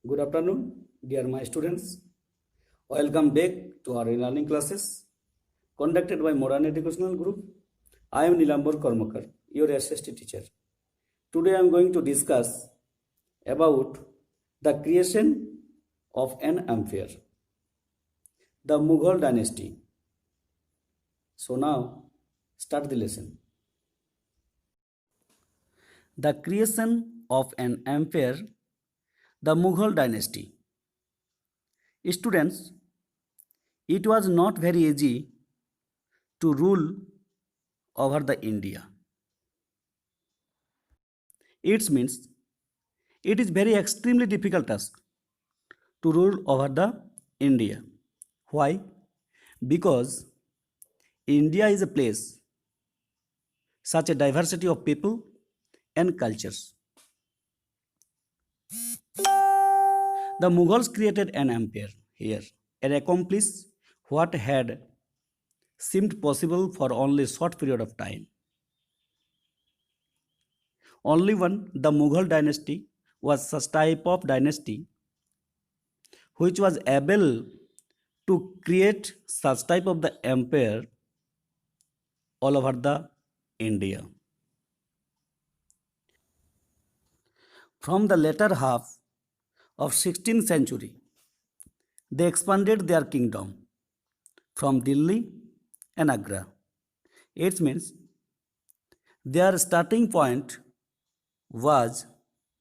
Good afternoon, dear my students. Welcome back to our learning classes conducted by Modern Educational Group. I am Nilambur Karmakar, your SST teacher. Today I am going to discuss about the creation of an empire, the Mughal dynasty. So now, start the lesson. The creation of an empire, the Mughal dynasty. Students, it was not very easy to rule over the India. It means it is very extremely difficult task to rule over the India. Why? Because India is a place such a diversity of people and cultures. The Mughals created an empire here and accomplished what had seemed possible for only a short period of time. Only one, the Mughal dynasty, was such type of dynasty which was able to create such type of the empire all over the India. From the latter half of 16th century, they expanded their kingdom from Delhi and Agra. It means their starting point was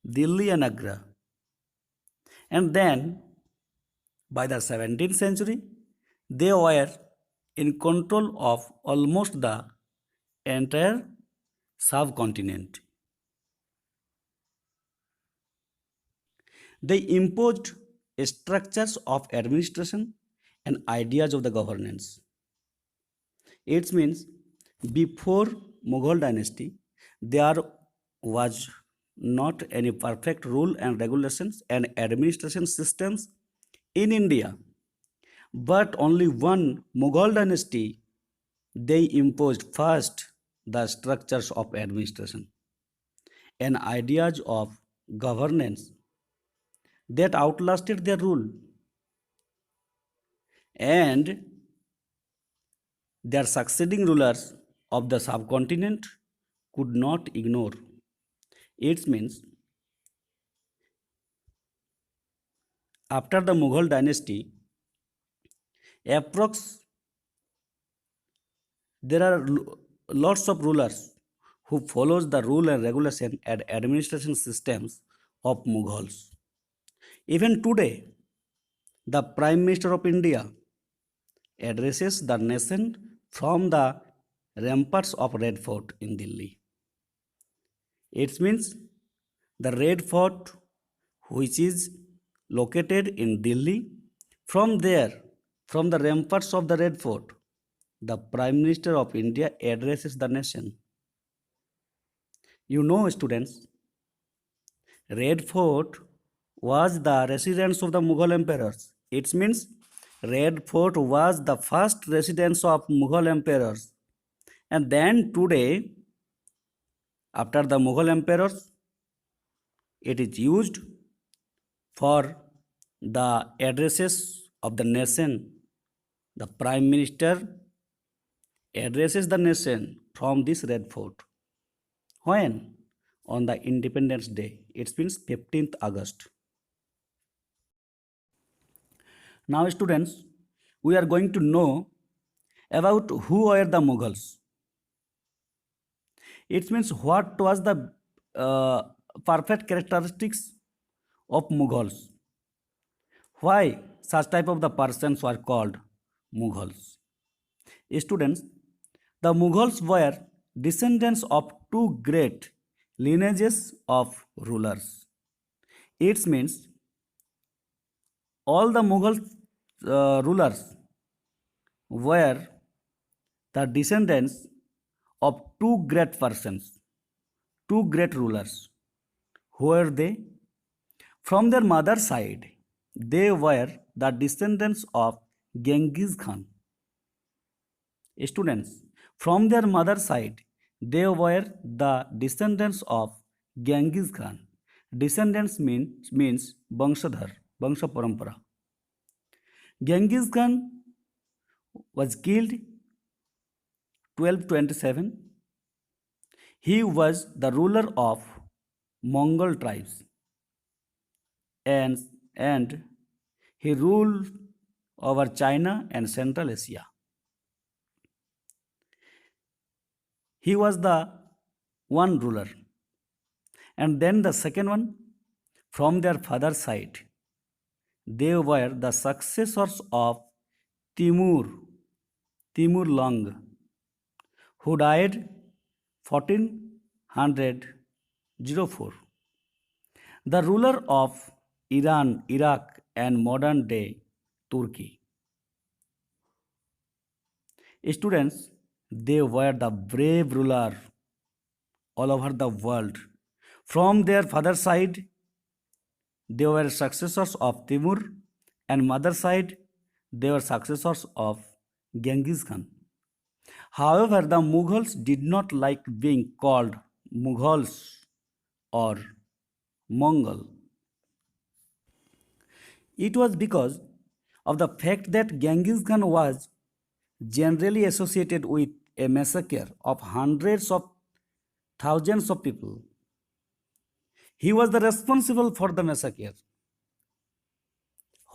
Delhi and Agra. And then by the 17th century, they were in control of almost the entire subcontinent. They imposed structures of administration and ideas of the governance. It means before Mughal dynasty, there was not any perfect rule and regulations and administration systems in India, but only one Mughal dynasty, they imposed first the structures of administration and ideas of governance that outlasted their rule, and their succeeding rulers of the subcontinent could not ignore. It means after the Mughal dynasty, approx there are lots of rulers who follows the rule and regulation and administration systems of Mughals. Even today, the Prime Minister of India addresses the nation from the ramparts of Red Fort in Delhi. It means the Red Fort, which is located in Delhi, from there, from the ramparts of the Red Fort, the Prime Minister of India addresses the nation. You know, students, Red Fort was the residence of the Mughal emperors. It means Red Fort was the first residence of Mughal emperors. And then today, after the Mughal emperors, it is used for the addresses of the nation. The Prime Minister addresses the nation from this Red Fort. When? On the Independence Day. It means 15th August. Now students, we are going to know about who were the Mughals. It means what was the perfect characteristics of Mughals. Why such type of the persons were called Mughals. Students, the Mughals were descendants of two great lineages of rulers. It means all the Mughal rulers were the descendants of two great persons, two great rulers. Who were they? From their mother's side, they were the descendants of Genghis Khan. Students, from their mother's side, they were the descendants of Genghis Khan. Descendants means Bangshadhar, Bangsha Parampara. Genghis Khan was killed 1227. He was the ruler of Mongol tribes and, and he ruled over China and Central Asia. He was the one ruler. And then the second one, from their father's side, they were the successors of Timur, Timur Lang, who died 1404. The ruler of Iran, Iraq, and modern day Turkey. Students, they were the brave ruler all over the world. From their father's side, they were successors of Timur, and mother side, they were successors of Genghis Khan. However, the Mughals did not like being called Mughals or Mongol. It was because of the fact that Genghis Khan was generally associated with a massacre of hundreds of thousands of people. He was the responsible for the massacre.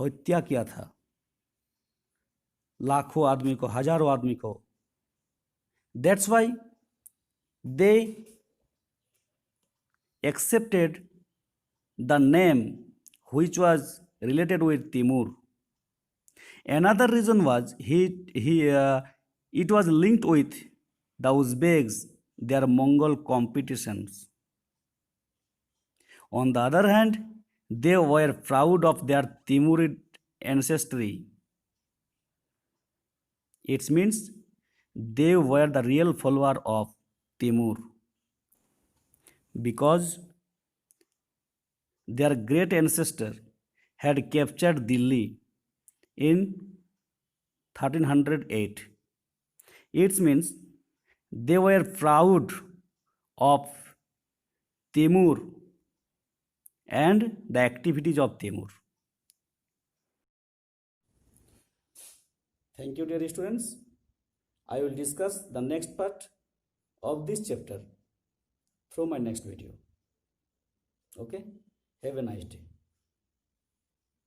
हत्या किया था लाखों आदमी को, हजारों आदमी को. That's why they accepted the name which was related with Timur. Another reason was it was linked with the Uzbeks, their Mongol competitions. On the other hand, they were proud of their Timurid ancestry. It means they were the real follower of Timur because their great ancestor had captured Delhi in 1308. It means they were proud of Timur and the activities of Timur. Thank you, dear students. I will discuss the next part of this chapter from my next video. Okay? Have a nice day.